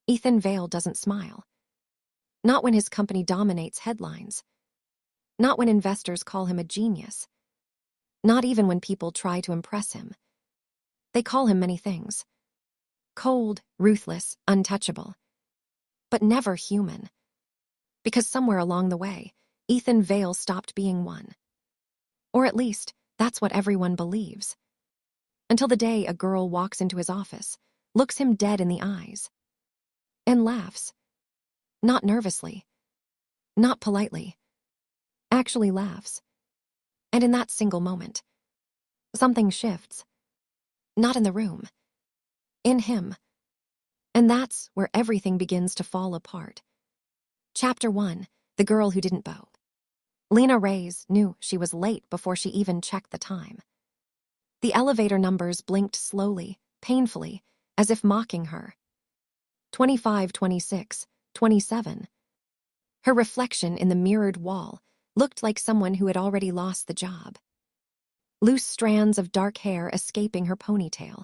Ethan Vale doesn't smile. Not when his company dominates headlines. Not when investors call him a genius. Not even when people try to impress him. They call him many things. Cold, ruthless, untouchable. But never human. Because somewhere along the way, Ethan Vale stopped being one. Or at least, that's what everyone believes. Until the day a girl walks into his office, looks him dead in the eyes, and laughs. Not nervously. Not politely. Actually laughs. And in that single moment, something shifts. Not in the room. In him. And that's where everything begins to fall apart. Chapter 1, The Girl Who Didn't Bow. Lena Reyes knew she was late before she even checked the time. The elevator numbers blinked slowly, painfully, as if mocking her. 25, 26, 27. Her reflection in the mirrored wall looked like someone who had already lost the job. Loose strands of dark hair escaping her ponytail,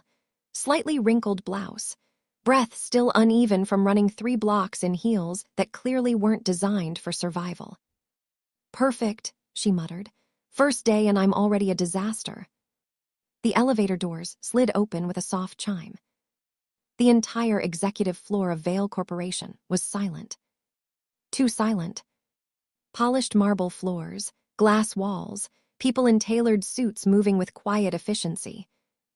slightly wrinkled blouse, breath still uneven from running 3 blocks in heels that clearly weren't designed for survival. Perfect, she muttered. First day and I'm already a disaster. The elevator doors slid open with a soft chime. The entire executive floor of Vale Corporation was silent. Too silent. Polished marble floors, glass walls, people in tailored suits moving with quiet efficiency.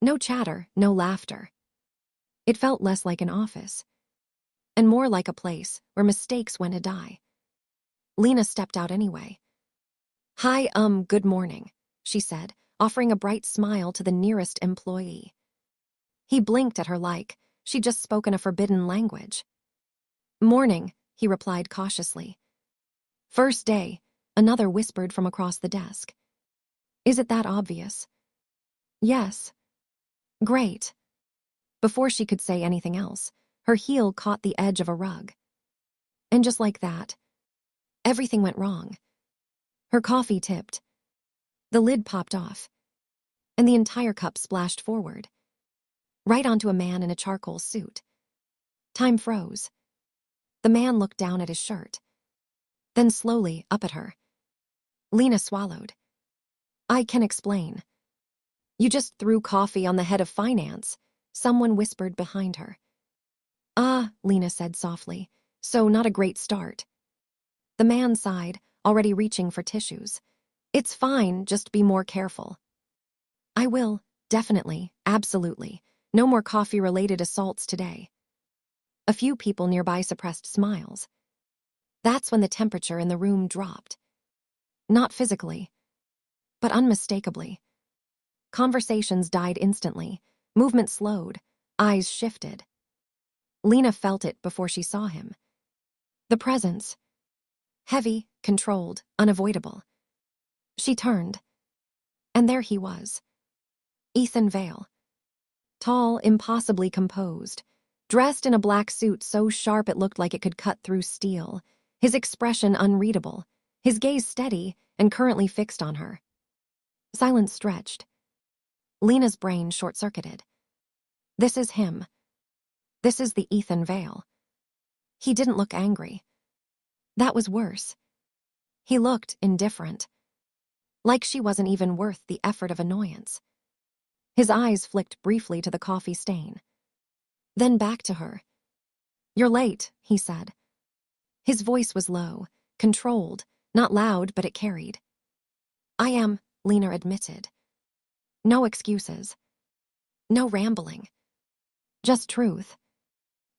No chatter, no laughter. It felt less like an office, and more like a place where mistakes went to die. Lena stepped out anyway. Hi, good morning, she said, offering a bright smile to the nearest employee. He blinked at her like she'd just spoken a forbidden language. Morning, he replied cautiously. First day, another whispered from across the desk. Is it that obvious? Yes. Great. Before she could say anything else, her heel caught the edge of a rug. And just like that, everything went wrong. Her coffee tipped. The lid popped off, and the entire cup splashed forward, right onto a man in a charcoal suit. Time froze. The man looked down at his shirt, then slowly up at her. Lena swallowed. I can explain. You just threw coffee on the head of finance, someone whispered behind her. Ah, Lena said softly, so not a great start. The man sighed, already reaching for tissues. It's fine, just be more careful. I will, definitely, absolutely. No more coffee-related assaults today. A few people nearby suppressed smiles. That's when the temperature in the room dropped. Not physically, but unmistakably. Conversations died instantly, movement slowed, eyes shifted. Lena felt it before she saw him. The presence. Heavy, controlled, unavoidable. She turned. And there he was. Ethan Vale. Tall, impossibly composed. Dressed in a black suit so sharp it looked like it could cut through steel. His expression unreadable. His gaze steady and currently fixed on her. Silence stretched. Lena's brain short-circuited. This is him. This is the Ethan Vale. He didn't look angry. That was worse. He looked indifferent. Like she wasn't even worth the effort of annoyance. His eyes flicked briefly to the coffee stain. Then back to her. You're late, he said. His voice was low, controlled, not loud, but it carried. I am, Lena admitted. No excuses. No rambling. Just truth.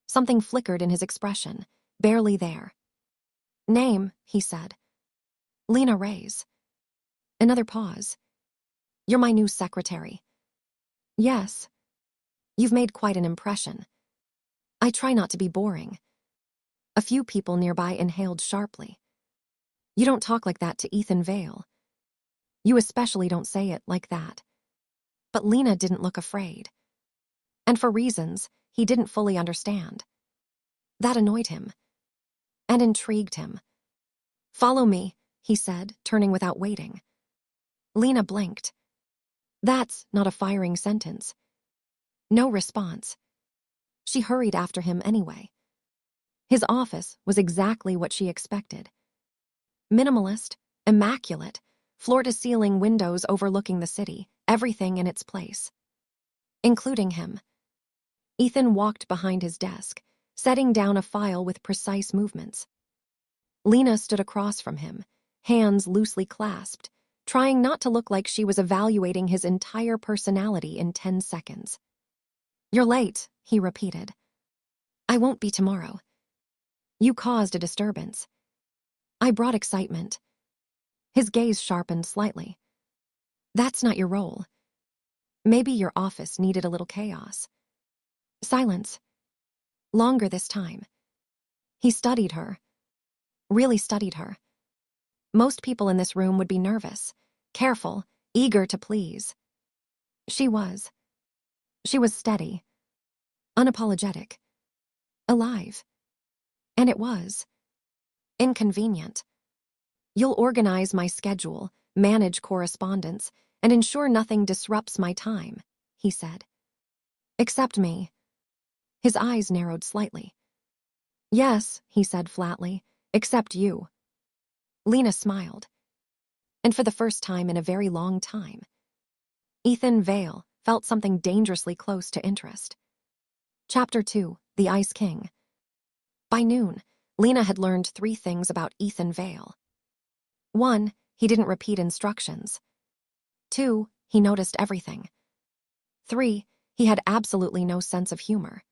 Something flickered in his expression, barely there. Name, he said. Lena Reyes. Another pause. You're my new secretary. Yes. You've made quite an impression. I try not to be boring. A few people nearby inhaled sharply. You don't talk like that to Ethan Vale. You especially don't say it like that. But Lena didn't look afraid. And for reasons he didn't fully understand. That annoyed him. And intrigued him. Follow me, he said, turning without waiting. Lena blinked. That's not a firing sentence. No response. She hurried after him anyway. His office was exactly what she expected. Minimalist, immaculate, floor-to-ceiling windows overlooking the city, everything in its place. Including him. Ethan walked behind his desk, setting down a file with precise movements. Lena stood across from him, hands loosely clasped, trying not to look like she was evaluating his entire personality in 10 seconds. "You're late," he repeated. "I won't be tomorrow. You caused a disturbance. I brought excitement." His gaze sharpened slightly. "That's not your role. Maybe your office needed a little chaos." Silence. Longer this time. He studied her. Really studied her. Most people in this room would be nervous, careful, eager to please. She was. She was steady, unapologetic, alive. And it was inconvenient. "You'll organize my schedule, manage correspondence, and ensure nothing disrupts my time," he said. "Except me." His eyes narrowed slightly. "Yes," he said flatly, "except you." Lena smiled. And for the first time in a very long time, Ethan Vale felt something dangerously close to interest. Chapter 2, The Ice King. By noon, Lena had learned 3 things about Ethan Vale. 1, he didn't repeat instructions. 2, he noticed everything. 3, he had absolutely no sense of humor.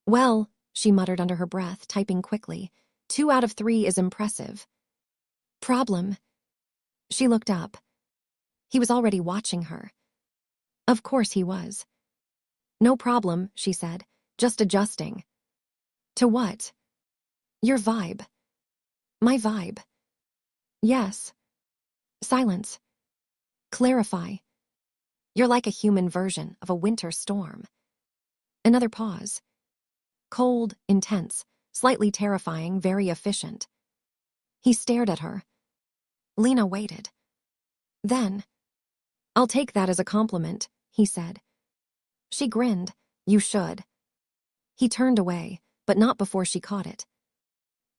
"Well," she muttered under her breath, typing quickly, "2 out of 3 is impressive." "Problem?" She looked up. He was already watching her. Of course he was. "No problem," she said, "just adjusting." "To what?" "Your vibe." "My vibe?" "Yes." Silence. "Clarify." "You're like a human version of a winter storm." Another pause. Cold, intense, slightly terrifying, very efficient. He stared at her. Lena waited. Then, "I'll take that as a compliment," he said. She grinned. "You should." He turned away, but not before she caught it.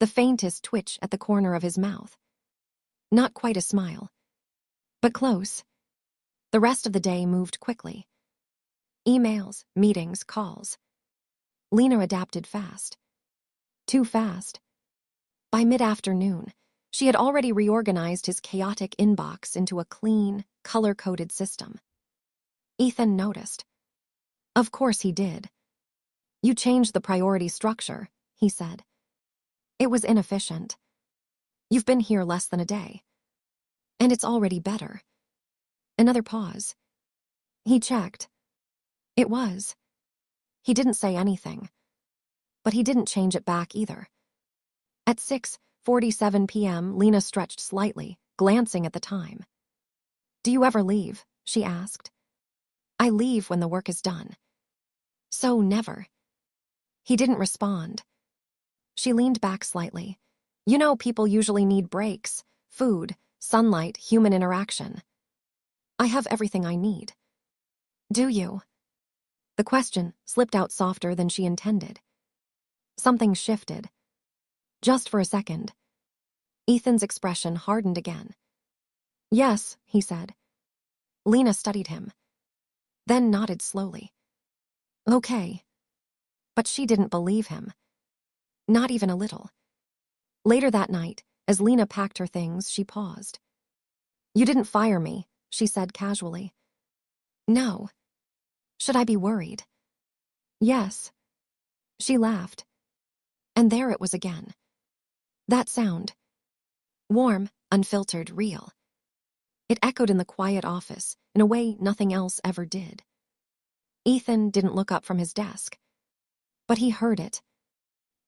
The faintest twitch at the corner of his mouth. Not quite a smile. But close. The rest of the day moved quickly. Emails, meetings, calls. Lena adapted fast. Too fast. By mid-afternoon, she had already reorganized his chaotic inbox into a clean, color-coded system. Ethan noticed. Of course he did. "You changed the priority structure," he said. "It was inefficient. You've been here less than a day. And it's already better." Another pause. He checked. It was. He didn't say anything. But he didn't change it back either. At 6:47 p.m., Lena stretched slightly, glancing at the time. "Do you ever leave?" she asked. "I leave when the work is done." "So never." He didn't respond. She leaned back slightly. "You know, people usually need breaks, food, sunlight, human interaction. I have everything I need." "Do you?" The question slipped out softer than she intended. Something shifted. Just for a second. Ethan's expression hardened again. "Yes," he said. Lena studied him. Then nodded slowly. "Okay." But she didn't believe him. Not even a little. Later that night, as Lena packed her things, she paused. "You didn't fire me," she said casually. "No." "Should I be worried?" "Yes." She laughed. And there it was again. That sound. Warm, unfiltered, real. It echoed in the quiet office in a way nothing else ever did. Ethan didn't look up from his desk. But he heard it.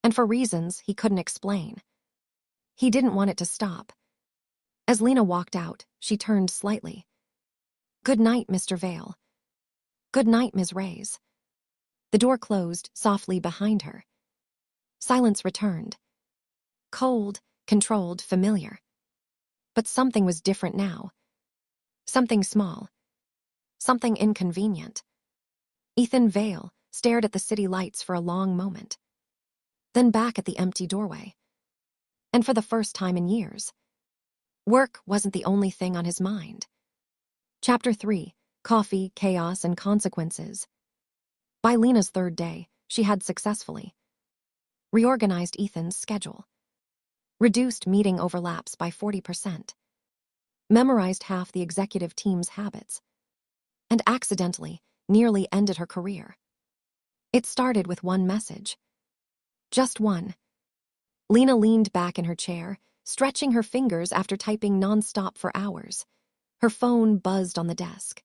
And for reasons he couldn't explain. He didn't want it to stop. As Lena walked out, she turned slightly. "Good night, Mr. Vale." "Good night, Ms. Reyes." The door closed softly behind her. Silence returned. Cold, controlled, familiar. But something was different now. Something small. Something inconvenient. Ethan Vale stared at the city lights for a long moment. then back at the empty doorway. And for the first time in years, work wasn't the only thing on his mind. Chapter 3: Coffee, Chaos, and Consequences. By Lena's third day, she had successfully reorganized Ethan's schedule, reduced meeting overlaps by 40%, memorized half the executive team's habits, and accidentally nearly ended her career. It started with one message. Just one. Lena leaned back in her chair, stretching her fingers after typing nonstop for hours. Her phone buzzed on the desk.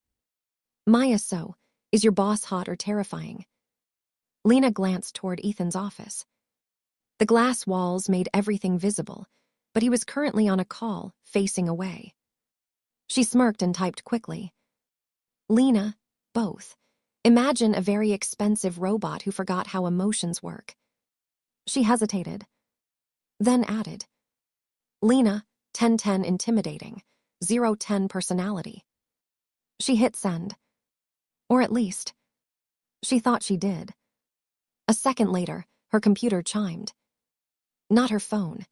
Maya, so, is your boss hot or terrifying? Lena glanced toward Ethan's office. The glass walls made everything visible, but he was currently on a call, facing away. She smirked and typed quickly. Lena, both. Imagine a very expensive robot who forgot how emotions work. She hesitated, then added, Lena, 10-10 intimidating, 0-10 personality. She hit send. Or at least, she thought she did. A second later, her computer chimed. Not her phone.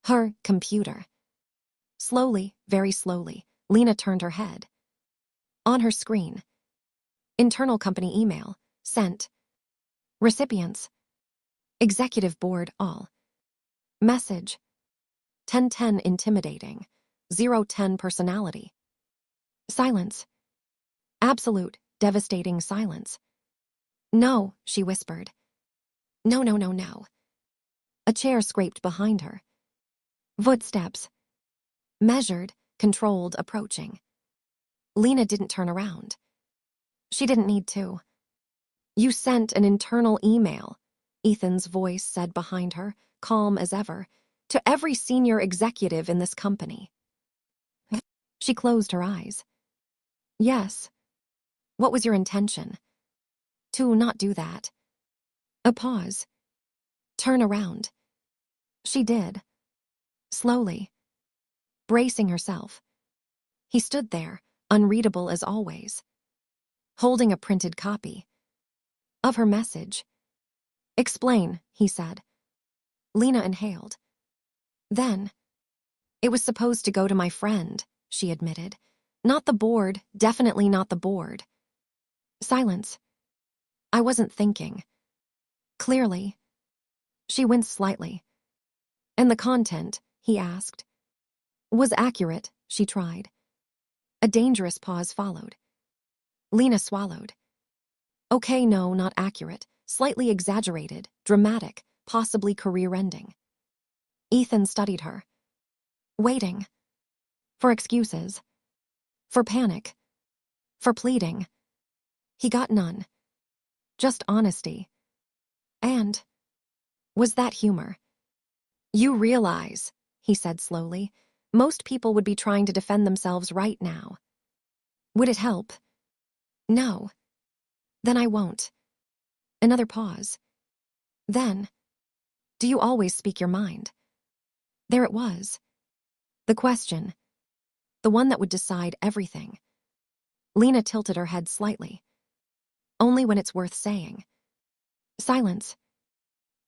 Her computer. Slowly, very slowly, Lena turned her head. On her screen. Internal company email. Sent. Recipients. Executive board, all. Message. 10-10 intimidating. 0-10 personality. Silence. Absolute, devastating silence. No, she whispered. No, no, no, no. A chair scraped behind her. Footsteps. Measured, controlled, approaching. Lena didn't turn around. She didn't need to. You sent an internal email, Ethan's voice said behind her, calm as ever, to every senior executive in this company. She closed her eyes. Yes. What was your intention? To not do that. A pause. Turn around. She did. Slowly. Bracing herself. He stood there, unreadable as always, holding a printed copy of her message. Explain, he said. Lena inhaled. Then, it was supposed to go to my friend, she admitted. Not the board, definitely not the board. Silence. I wasn't thinking. Clearly. She winced slightly. And the content, he asked, was accurate, she tried. A dangerous pause followed. Lena swallowed. Okay, no, not accurate, slightly exaggerated, dramatic, possibly career-ending. Ethan studied her. Waiting. For excuses. For panic. For pleading. He got none. Just honesty. And was that humor? You realize, he said slowly, most people would be trying to defend themselves right now. Would it help? No. Then I won't. Another pause. Then, do you always speak your mind? There it was. The question. The one that would decide everything. Lena tilted her head slightly. Only when it's worth saying. Silence.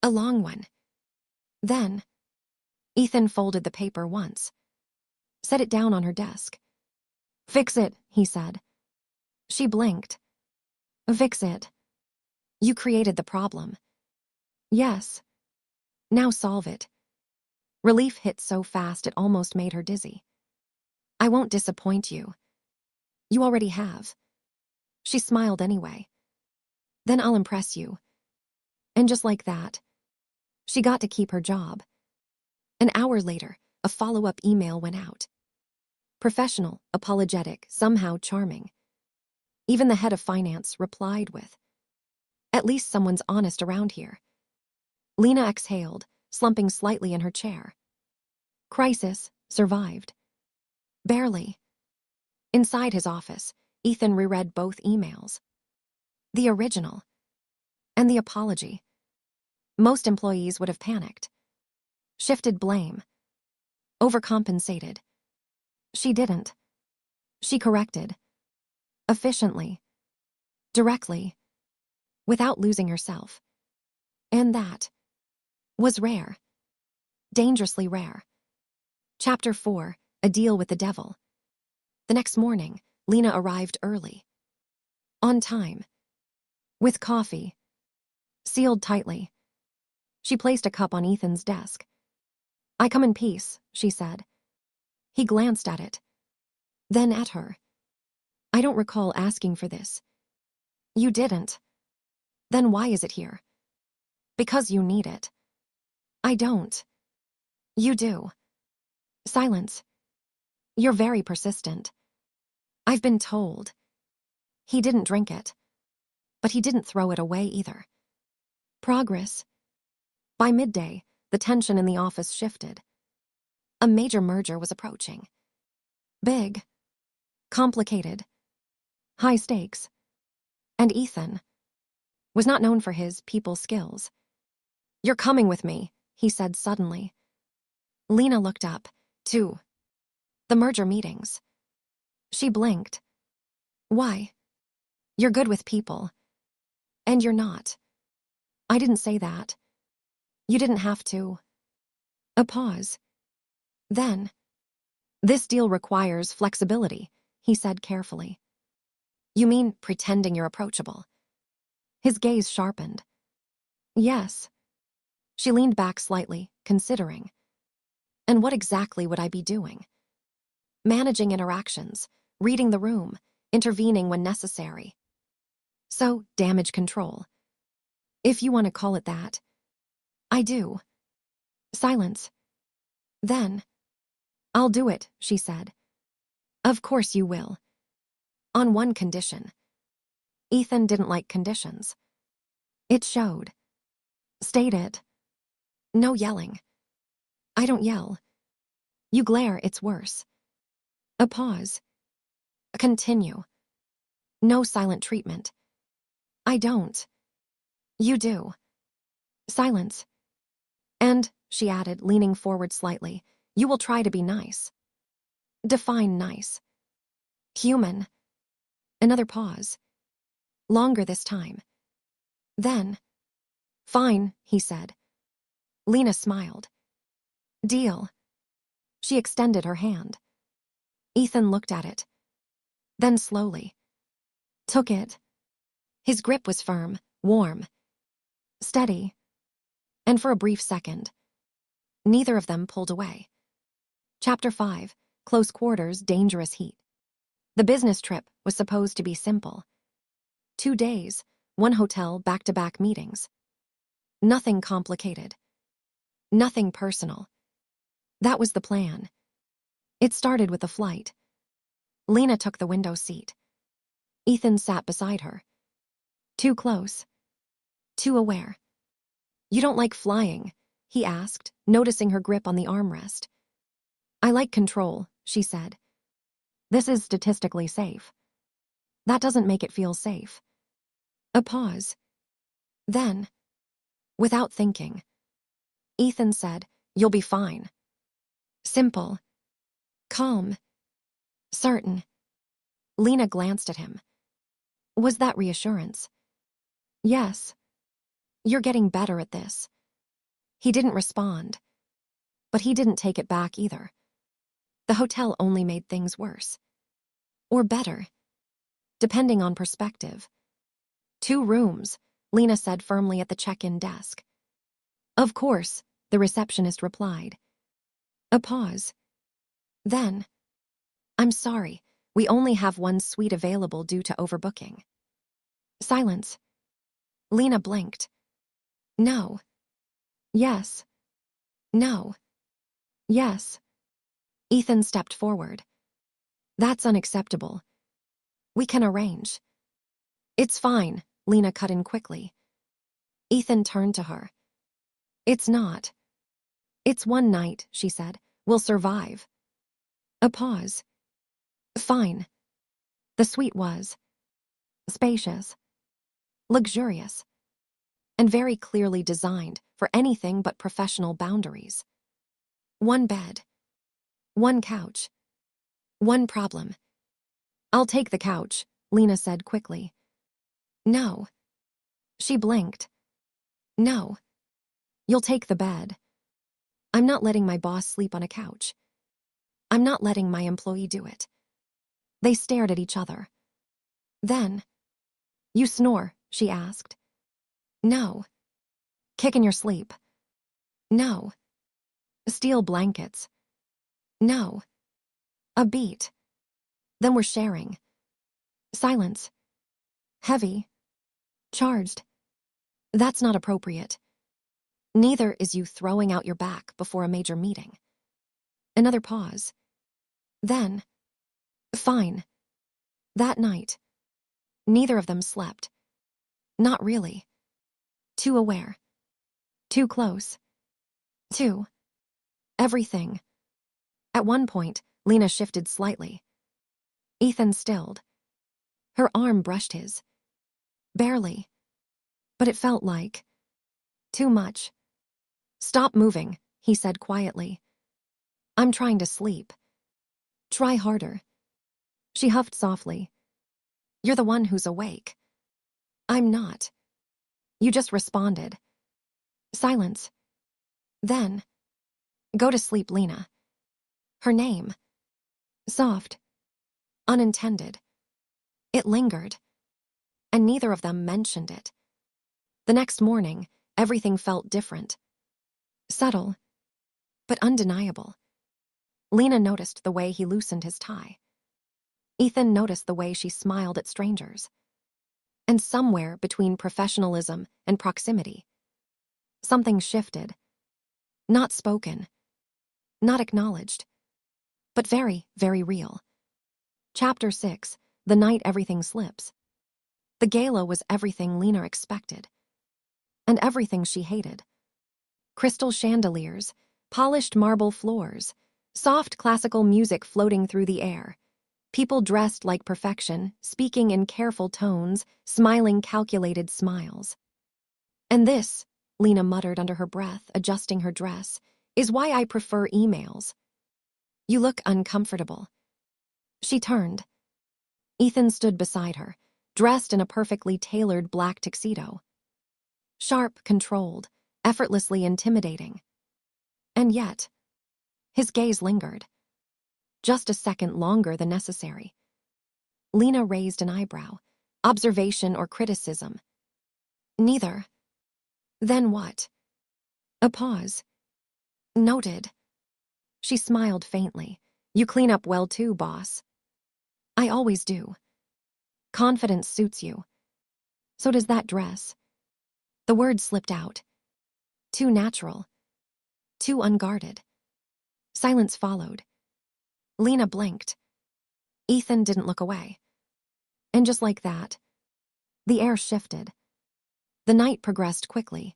A long one. Then, Ethan folded the paper once. Set it down on her desk. Fix it, he said. She blinked. Fix it. You created the problem. Yes. Now solve it. Relief hit so fast it almost made her dizzy. I won't disappoint you. You already have. She smiled anyway. Then I'll impress you. And just like that, she got to keep her job. An hour later, a follow-up email went out. Professional, apologetic, somehow charming. Even the head of finance replied with, at least someone's honest around here. Lena exhaled, slumping slightly in her chair. Crisis, survived. Barely. Inside his office, Ethan reread both emails. The original. And the apology. Most employees would have panicked. Shifted blame. Overcompensated. She didn't. She corrected. Efficiently. Directly. Without losing herself. And that was rare. Dangerously rare. Chapter 4, A Deal with the Devil. The next morning, Lena arrived early. On time. With coffee. Sealed tightly. She placed a cup on Ethan's desk. "I come in peace," she said. He glanced at it. Then at her. "I don't recall asking for this." "You didn't." "Then why is it here?" "Because you need it." "I don't." "You do." Silence. "You're very persistent." "I've been told." He didn't drink it. But he didn't throw it away either. Progress. By midday, the tension in the office shifted. A major merger was approaching. Big. Complicated. High stakes. And Ethan was not known for his people skills. "You're coming with me," he said suddenly. Lena looked up, too. The merger meetings. She blinked. "Why?" "You're good with people. And you're not." "I didn't say that." "You didn't have to." A pause. Then, "This deal requires flexibility," he said carefully. "You mean pretending you're approachable?" His gaze sharpened. "Yes." She leaned back slightly, considering. "And what exactly would I be doing?" "Managing interactions, reading the room, intervening when necessary." "So, damage control." "If you want to call it that." "I do." Silence. Then, "I'll do it," she said. "Of course you will." "On one condition." Ethan didn't like conditions. It showed. "State it." "No yelling." "I don't yell." "You glare, it's worse." A pause. "Continue." "No silent treatment." "I don't." "You do." Silence. "And," she added, leaning forward slightly, "you will try to be nice." "Define nice." "Human." Another pause. Longer this time. Then, "Fine," he said. Lena smiled. "Deal." She extended her hand. Ethan looked at it. Then slowly. Took it. His grip was firm, warm, steady. And for a brief second, neither of them pulled away. Chapter 5, Close Quarters, Dangerous Heat. The business trip was supposed to be simple. 2 days, one hotel, back-to-back meetings. Nothing complicated. Nothing personal. That was the plan. It started with the flight. Lena took the window seat. Ethan sat beside her. Too close. Too aware. "You don't like flying?" he asked, noticing her grip on the armrest. "I like control," she said. "This is statistically safe." "That doesn't make it feel safe." A pause. Then, without thinking, Ethan said, "You'll be fine." Simple. Calm. Certain. Lena glanced at him. Was that reassurance? "Yes." "You're getting better at this." He didn't respond. But he didn't take it back either. The hotel only made things worse. Or better. Depending on perspective. 2 rooms, Lena said firmly at the check-in desk. "Of course," the receptionist replied. A pause. Then, "I'm sorry, we only have one suite available due to overbooking." Silence. Lena blinked. "No." "Yes." "No." "Yes." Ethan stepped forward. "That's unacceptable. We can arrange." "It's fine," Lena cut in quickly. Ethan turned to her. "It's not." "It's one night," she said. "We'll survive." A pause. "Fine." The suite was spacious, luxurious, and very clearly designed for anything but professional boundaries. One bed. One couch. One problem. "I'll take the couch," Lena said quickly. "No." She blinked. "No." You'll take the bed. I'm not letting my boss sleep on a couch. I'm not letting my employee do it. They stared at each other. Then, you snore, she asked. No. Kick in your sleep. No. Steal blankets. No. A beat. Then we're sharing. Silence. Heavy. Charged. That's not appropriate. Neither is you throwing out your back before a major meeting. Another pause. Then, fine. That night, neither of them slept. Not really. Too aware. Too close. Too. Everything. At one point, Lena shifted slightly. Ethan stilled. Her arm brushed his. Barely. But it felt like too much. Stop moving, he said quietly. I'm trying to sleep. Try harder. She huffed softly. You're the one who's awake. I'm not. You just responded. Silence. Then, go to sleep, Lena. Her name. Soft. Unintended. It lingered. And neither of them mentioned it. The next morning, everything felt different. Subtle, but undeniable. Lena noticed the way he loosened his tie. Ethan noticed the way she smiled at strangers. And somewhere between professionalism and proximity, something shifted. Not spoken. Not acknowledged. But very, very real. Chapter 6, The Night Everything Slips. The gala was everything Lena expected. And everything she hated. Crystal chandeliers, polished marble floors, soft classical music floating through the air. People dressed like perfection, speaking in careful tones, smiling calculated smiles. And this, Lena muttered under her breath, adjusting her dress, is why I prefer emails. You look uncomfortable. She turned. Ethan stood beside her, dressed in a perfectly tailored black tuxedo. Sharp, controlled, effortlessly intimidating. And yet, his gaze lingered. Just a second longer than necessary. Lena raised an eyebrow. Observation or criticism? Neither. Then what? A pause. Noted. She smiled faintly. You clean up well too, boss. I always do. Confidence suits you. So does that dress. The word slipped out. Too natural. Too unguarded. Silence followed. Lena blinked. Ethan didn't look away. And just like that, the air shifted. The night progressed quickly.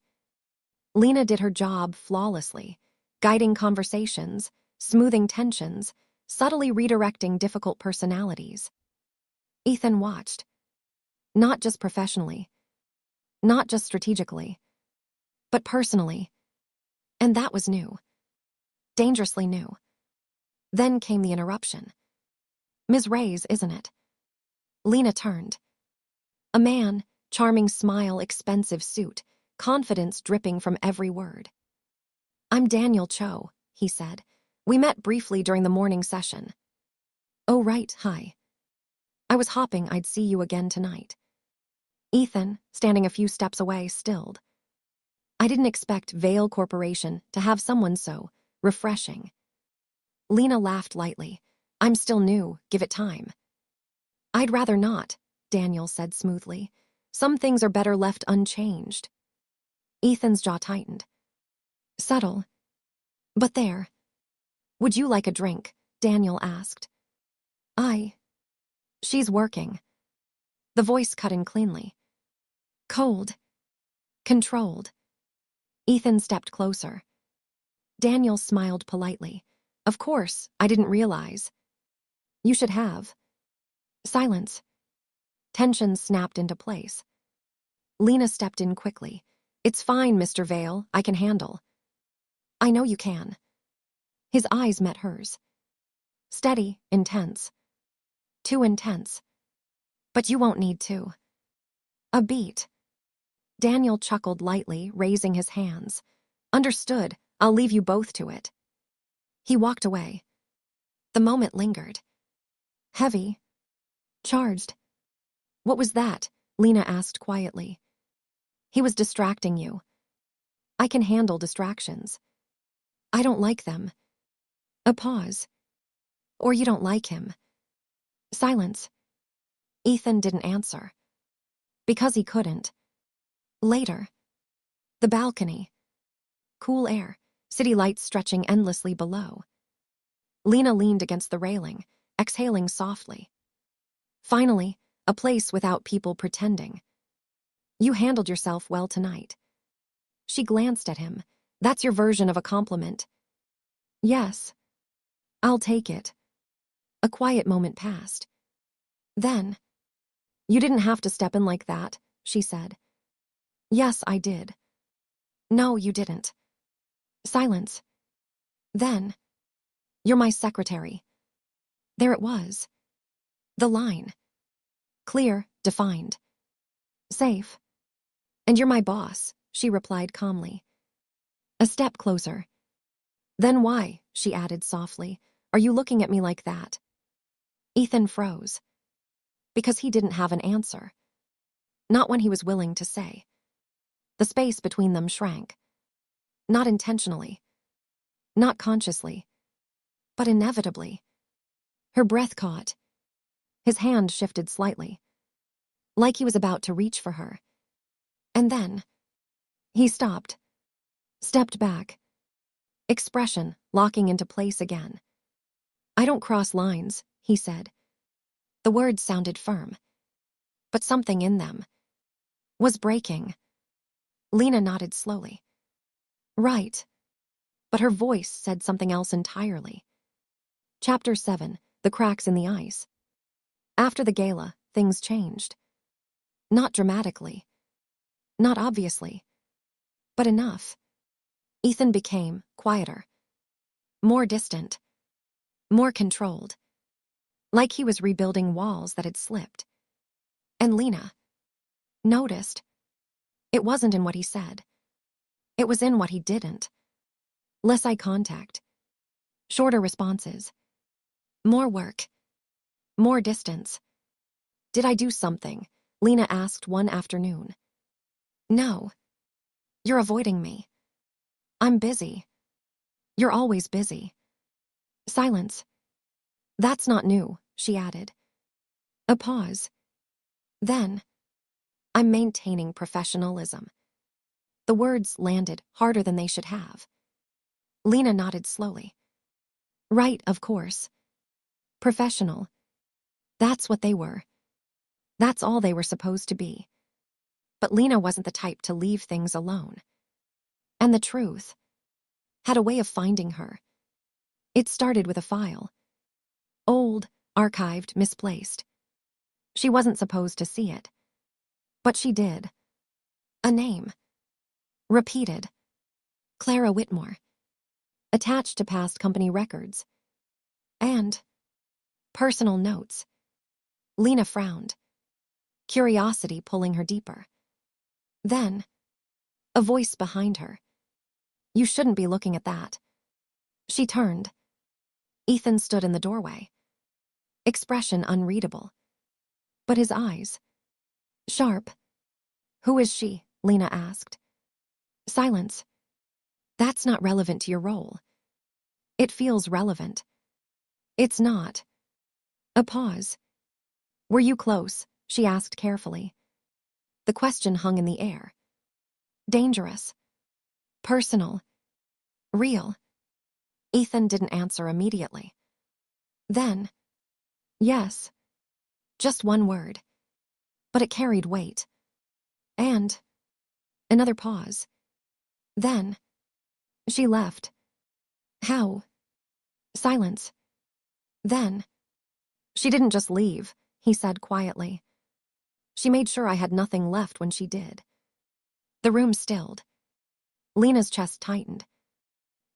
Lena did her job flawlessly, guiding conversations, smoothing tensions, subtly redirecting difficult personalities. Ethan watched. Not just professionally. Not just strategically. But personally. And that was new. Dangerously new. Then came the interruption. Ms. Ray's, isn't it? Lena turned. A man, charming smile, expensive suit, confidence dripping from every word. I'm Daniel Cho, he said. We met briefly during the morning session. Oh, right, hi. I was hoping I'd see you again tonight. Ethan, standing a few steps away, stilled. I didn't expect Vale Corporation to have someone so refreshing. Lena laughed lightly. I'm still new, give it time. I'd rather not, Daniel said smoothly. Some things are better left unchanged. Ethan's jaw tightened. Subtle. But there. Would you like a drink? Daniel asked. She's working. The voice cut in cleanly. Cold. Controlled. Ethan stepped closer. Daniel smiled politely. Of course, I didn't realize. You should have. Silence. Tension snapped into place. Lena stepped in quickly. It's fine, Mr. Vale, I can handle. I know you can. His eyes met hers. Steady, intense. Too intense. But you won't need to. A beat. Daniel chuckled lightly, raising his hands. Understood, I'll leave you both to it. He walked away. The moment lingered. Heavy. Charged. What was that? Lena asked quietly. He was distracting you. I can handle distractions. I don't like them. A pause. Or you don't like him. Silence. Ethan didn't answer. Because he couldn't. Later. The balcony. Cool air, city lights stretching endlessly below. Lena leaned against the railing, exhaling softly. Finally, a place without people pretending. You handled yourself well tonight. She glanced at him. That's your version of a compliment. Yes. I'll take it. A quiet moment passed. Then, you didn't have to step in like that, she said. Yes, I did. No, you didn't. Silence. Then, you're my secretary. There it was. The line. Clear, defined. Safe. And you're my boss, she replied calmly. A step closer. Then why, she added softly, are you looking at me like that? Ethan froze. Because he didn't have an answer. Not one he was willing to say. The space between them shrank. Not intentionally. Not consciously. But inevitably. Her breath caught. His hand shifted slightly. Like he was about to reach for her. And then, he stopped. Stepped back. Expression locking into place again. I don't cross lines, he said. The words sounded firm. But something in them was breaking. Lena nodded slowly. Right. But her voice said something else entirely. Chapter 7, The Cracks in the Ice. After the gala, things changed. Not dramatically. Not obviously. But enough. Ethan became quieter. More distant. More controlled. Like he was rebuilding walls that had slipped. And Lena noticed. It wasn't in what he said. It was in what he didn't. Less eye contact. Shorter responses. More work. More distance. Did I do something? Lena asked one afternoon. No. You're avoiding me. I'm busy. You're always busy. Silence. That's not new, she added. A pause. Then, I'm maintaining professionalism. The words landed harder than they should have. Lena nodded slowly. Right, of course. Professional. That's what they were. That's all they were supposed to be. But Lena wasn't the type to leave things alone. And the truth had a way of finding her. It started with a file. Old, archived, misplaced. She wasn't supposed to see it. But she did. A name. Repeated. Clara Whitmore. Attached to past company records. And personal notes. Lena frowned. Curiosity pulling her deeper. Then, a voice behind her. You shouldn't be looking at that. She turned. Ethan stood in the doorway. Expression unreadable. But his eyes. Sharp. Who is she? Lena asked. Silence. That's not relevant to your role. It feels relevant. It's not. A pause. Were you close? She asked carefully. The question hung in the air. Dangerous. Personal. Real. Ethan didn't answer immediately. Then, yes. Just one word. But it carried weight. And another pause. Then, she left. How? Silence. Then, she didn't just leave, he said quietly. She made sure I had nothing left when she did. The room stilled. Lena's chest tightened.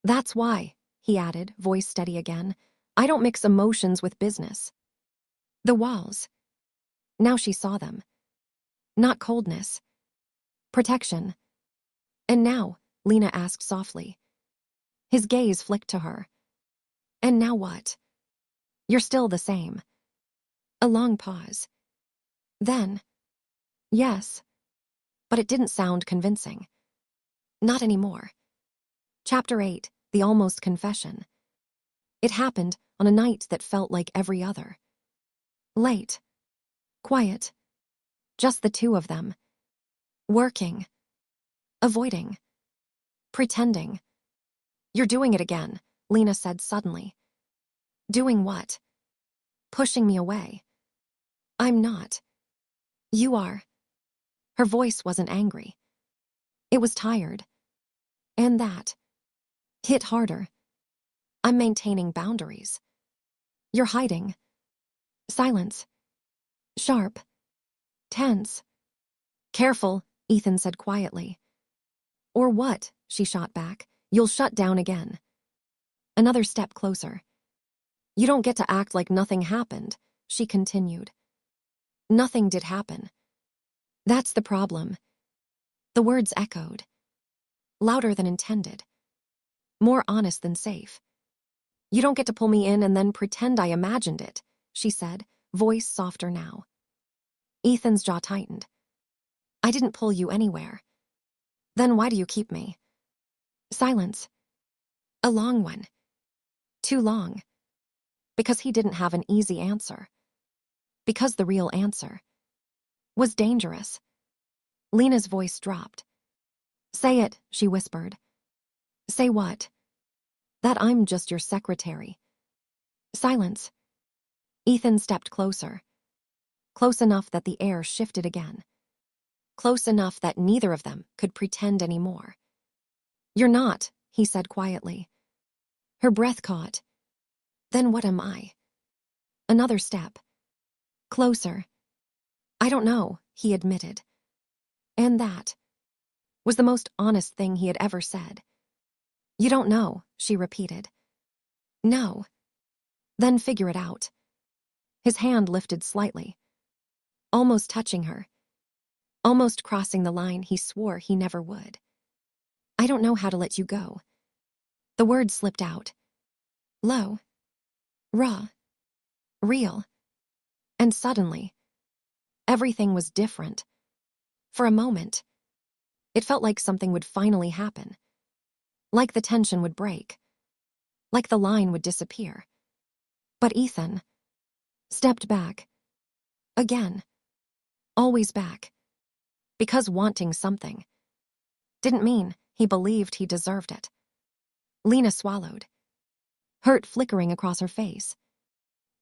That's why, he added, voice steady again, I don't mix emotions with business. The walls. Now she saw them. Not coldness. Protection. And now, Lena asked softly. His gaze flicked to her. And now what? You're still the same. A long pause. Then, yes, but it didn't sound convincing. Not anymore. Chapter 8, The Almost Confession. It happened on a night that felt like every other. Late. Quiet. Just the two of them. Working. Avoiding. Pretending. You're doing it again, Lena said suddenly. Doing what? Pushing me away. I'm not. You are. Her voice wasn't angry. It was tired. And that hit harder. I'm maintaining boundaries. You're hiding. Silence. Sharp. Tense. Careful, Ethan said quietly. Or what? She shot back. You'll shut down again. Another step closer. You don't get to act like nothing happened, she continued. Nothing did happen. That's the problem. The words echoed. Louder than intended. More honest than safe. You don't get to pull me in and then pretend I imagined it, she said, voice softer now. Ethan's jaw tightened. I didn't pull you anywhere. Then why do you keep me? Silence. A long one. Too long. Because he didn't have an easy answer. Because the real answer was dangerous. Lena's voice dropped. Say it, she whispered. Say what? That I'm just your secretary. Silence. Ethan stepped closer. Close enough that the air shifted again. Close enough that neither of them could pretend anymore. You're not, he said quietly. Her breath caught. Then what am I? Another step. Closer. I don't know, he admitted. And that was the most honest thing he had ever said. You don't know, she repeated. No. Then figure it out. His hand lifted slightly, almost touching her, almost crossing the line he swore he never would. I don't know how to let you go. The words slipped out. Low. Raw. Real. And suddenly, everything was different. For a moment, it felt like something would finally happen. Like the tension would break. Like the line would disappear. But Ethan stepped back. Again. Always back. Because wanting something didn't mean he believed he deserved it. Lena swallowed, hurt flickering across her face.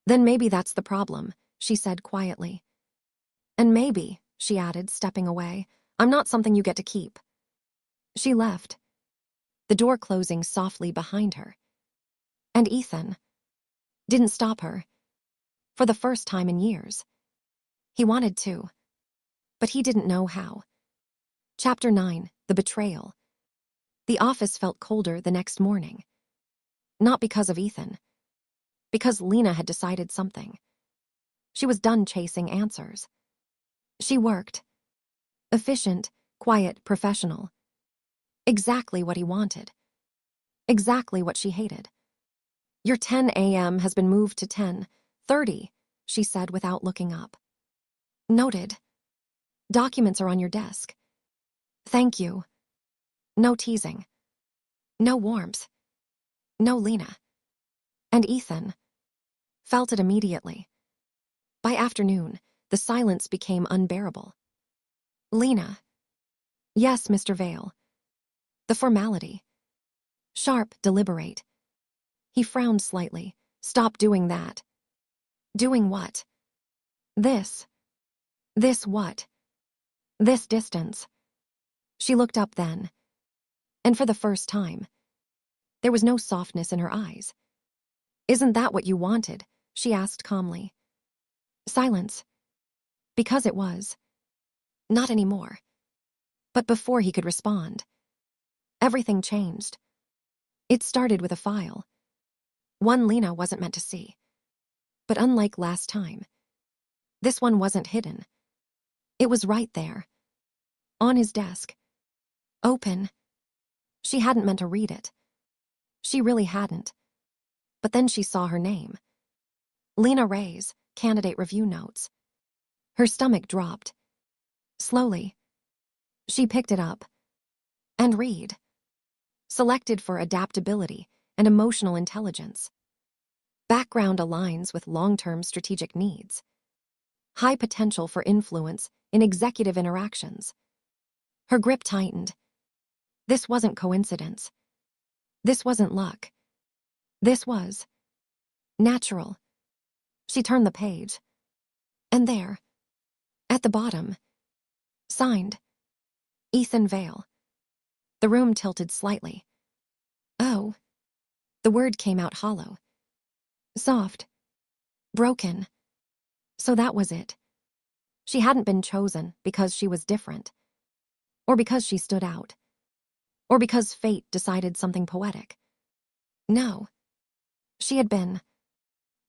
Then maybe that's the problem, she said quietly. And maybe, she added, stepping away, I'm not something you get to keep. She left, the door closing softly behind her. And Ethan didn't stop her. For the first time in years. He wanted to, but he didn't know how. Chapter 9, The Betrayal. The office felt colder the next morning. Not because of Ethan. Because Lena had decided something. She was done chasing answers. She worked. Efficient, quiet, professional. Exactly what he wanted. Exactly what she hated. Your 10 a.m. has been moved to 10:30, she said without looking up. Noted. Documents are on your desk. Thank you. No teasing. No warmth. No Lena. And Ethan felt it immediately. By afternoon, the silence became unbearable. Lena. Yes, Mr. Vale. The formality. Sharp, deliberate. He frowned slightly. Stop doing that. Doing what? This. This what? This distance. She looked up then. And for the first time, there was no softness in her eyes. Isn't that what you wanted? She asked calmly. Silence. Because it was. Not anymore. But before he could respond, everything changed. It started with a file. One Lena wasn't meant to see. But unlike last time, this one wasn't hidden. It was right there. On his desk. Open. She hadn't meant to read it. She really hadn't. But then she saw her name. Lena Ray's candidate review notes. Her stomach dropped. Slowly, she picked it up. And read. Selected for adaptability and emotional intelligence. Background aligns with long-term strategic needs. High potential for influence in executive interactions. Her grip tightened. This wasn't coincidence. This wasn't luck. This was natural. She turned the page. And there, at the bottom, signed, Ethan Vale. The room tilted slightly. Oh. The word came out hollow. Soft. Broken. So that was it. She hadn't been chosen because she was different. Or because she stood out. Or because fate decided something poetic. No. She had been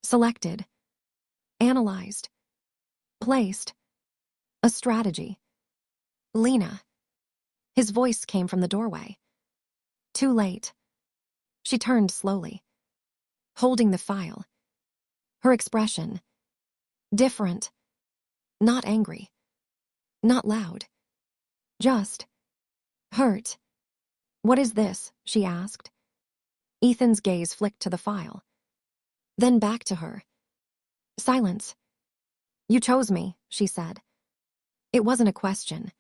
selected. Analyzed. Placed. A strategy. Lena. His voice came from the doorway. Too late. She turned slowly, holding the file. Her expression. Different. Not angry. Not loud. Just hurt. What is this? She asked. Ethan's gaze flicked to the file. Then back to her. Silence. You chose me, she said. It wasn't a question.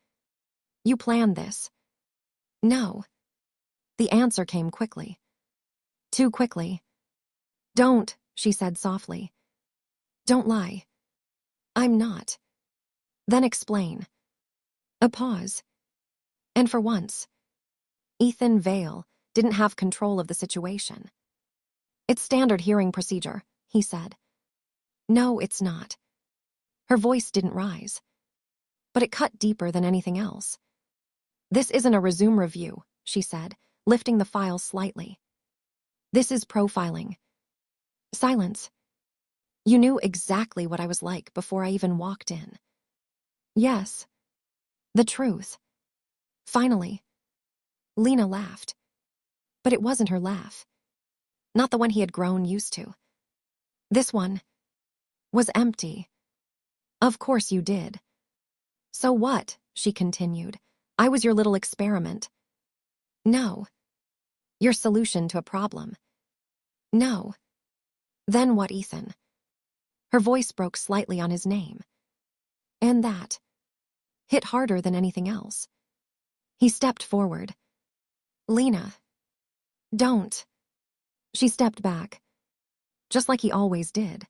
You planned this. No. The answer came quickly. Too quickly. Don't, she said softly. Don't lie. I'm not. Then explain. A pause. And for once, Ethan Vale didn't have control of the situation. It's standard hearing procedure, he said. No, it's not. Her voice didn't rise. But it cut deeper than anything else. This isn't a resume review, she said, lifting the file slightly. This is profiling. Silence. You knew exactly what I was like before I even walked in. Yes. The truth. Finally. Lena laughed. But it wasn't her laugh. Not the one he had grown used to. This one was empty. Of course you did. So what? She continued. I was your little experiment. No. Your solution to a problem. No. Then what, Ethan? Her voice broke slightly on his name. And that hit harder than anything else. He stepped forward. Lena. Don't. She stepped back. Just like he always did.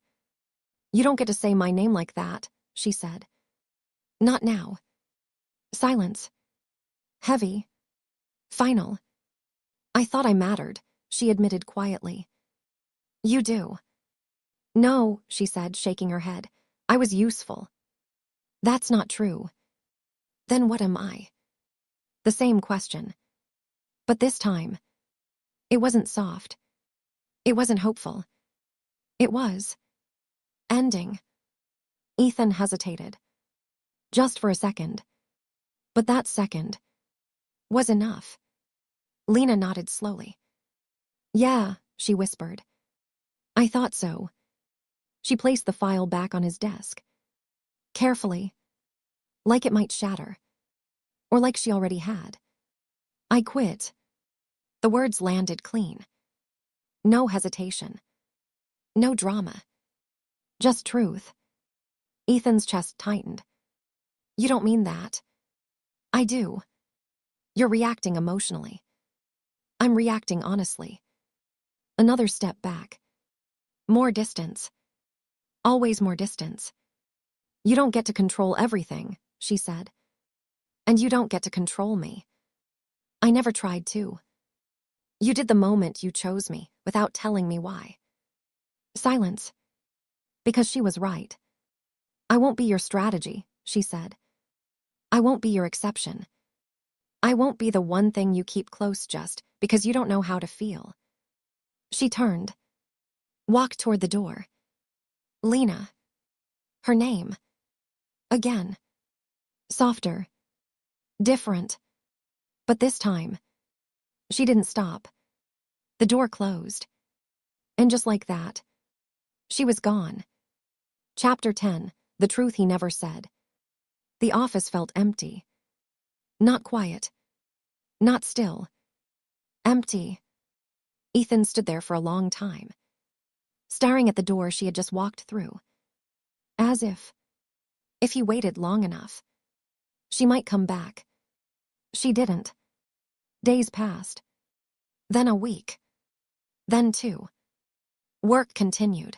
You don't get to say my name like that, she said. Not now. Silence. Heavy. Final. I thought I mattered, she admitted quietly. You do. No, she said, shaking her head. I was useful. That's not true. Then what am I? The same question. But this time, it wasn't soft. It wasn't hopeful. It was ending. Ethan hesitated. Just for a second. But that second was enough. Lena nodded slowly. Yeah, she whispered. I thought so. She placed the file back on his desk. Carefully. Like it might shatter. Or like she already had. I quit. The words landed clean. No hesitation. No drama. Just truth. Ethan's chest tightened. You don't mean that. I do. You're reacting emotionally. I'm reacting honestly. Another step back. More distance. Always more distance. You don't get to control everything, she said. And you don't get to control me. I never tried to. You did the moment you chose me without telling me why. Silence. Because she was right. I won't be your strategy, she said. I won't be your exception. I won't be the one thing you keep close just because you don't know how to feel. She turned. Walked toward the door. Lena. Her name. Again. Softer. Different. But this time, She didn't stop. The door closed. And just like that, she was gone. Chapter 10, The Truth He Never Said. The office felt empty. Not quiet. Not still. Empty. Ethan stood there for a long time, staring at the door she had just walked through. As if he waited long enough, she might come back. She didn't. Days passed. Then a week. Then 2. Work continued.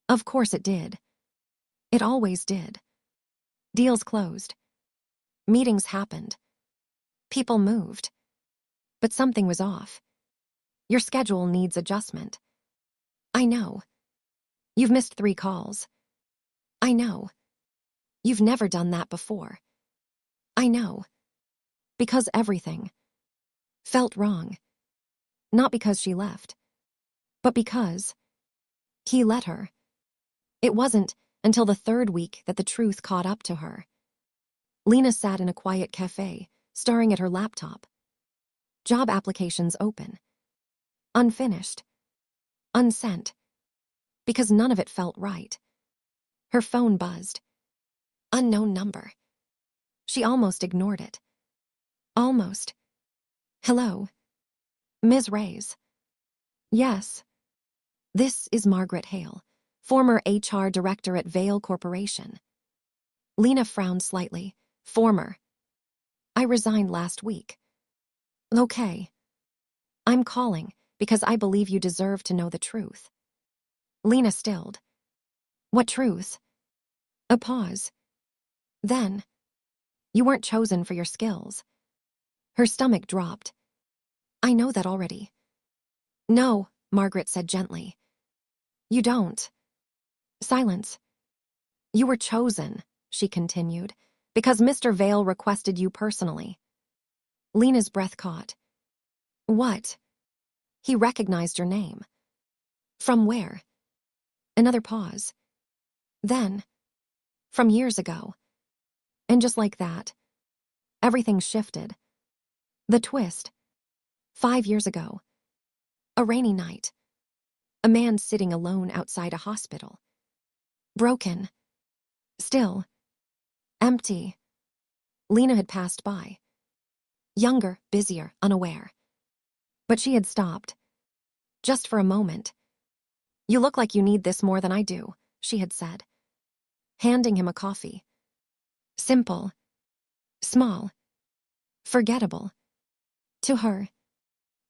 Of course it did. It always did. Deals closed. Meetings happened. People moved. But something was off. Your schedule needs adjustment. I know. You've missed 3 calls. I know. You've never done that before. I know. Because everything felt wrong. Not because she left, but because he let her. It wasn't until the 3rd week that the truth caught up to her. Lena sat in a quiet cafe, staring at her laptop. Job applications open. Unfinished. Unsent. Because none of it felt right. Her phone buzzed. Unknown number. She almost ignored it. Almost. Hello. Ms. Reyes. Yes. This is Margaret Hale, former HR director at Vale Corporation. Lena frowned slightly. Former. I resigned last week. Okay. I'm calling because I believe you deserve to know the truth. Lena stilled. What truth? A pause. Then, you weren't chosen for your skills. Her stomach dropped. I know that already. No, Margaret said gently. You don't. Silence. You were chosen, she continued, because Mr. Vale requested you personally. Lena's breath caught. What? He recognized your name. From where? Another pause. Then, from years ago. And just like that, everything shifted. The twist. 5 years ago. A rainy night. A man sitting alone outside a hospital. Broken. Still. Empty. Lena had passed by. Younger, busier, unaware. But she had stopped. Just for a moment. You look like you need this more than I do, she had said. Handing him a coffee. Simple. Small. Forgettable. To her.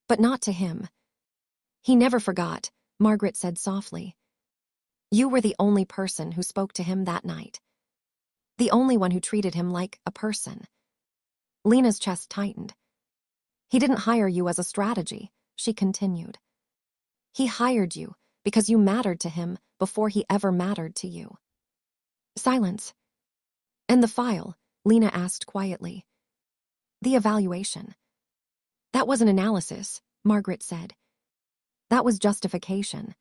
But not to him. He never forgot, Margaret said softly. You were the only person who spoke to him that night. The only one who treated him like a person. Lena's chest tightened. He didn't hire you as a strategy, she continued. He hired you because you mattered to him before he ever mattered to you. Silence. And the file, Lena asked quietly. The evaluation. That wasn't analysis, Margaret said. That was justification.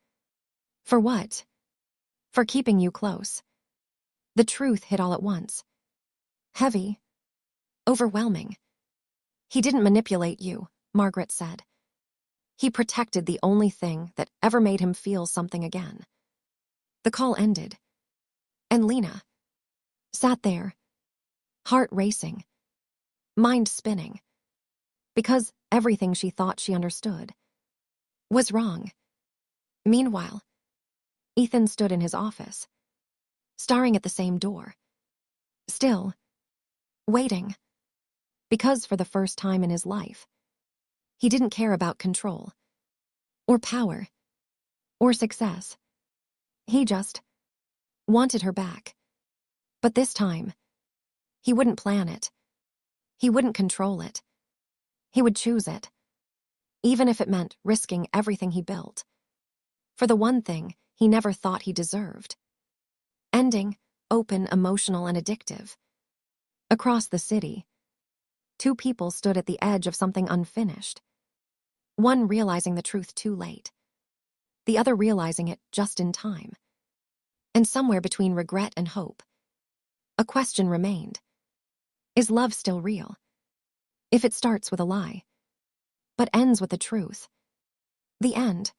For what? For keeping you close. The truth hit all at once. Heavy. Overwhelming. He didn't manipulate you, Margaret said. He protected the only thing that ever made him feel something again. The call ended. And Lena sat there, heart racing, mind spinning, because everything she thought she understood was wrong. Meanwhile, Ethan stood in his office, staring at the same door, still, waiting, because for the first time in his life, he didn't care about control, or power, or success. He just wanted her back. But this time, he wouldn't plan it. He wouldn't control it. He would choose it, even if it meant risking everything he built, for the one thing he never thought he deserved. Ending, open, emotional, and addictive. Across the city, 2 people stood at the edge of something unfinished. One realizing the truth too late. The other realizing it just in time. And somewhere between regret and hope, a question remained. Is love still real? If it starts with a lie. but ends with the truth. The end.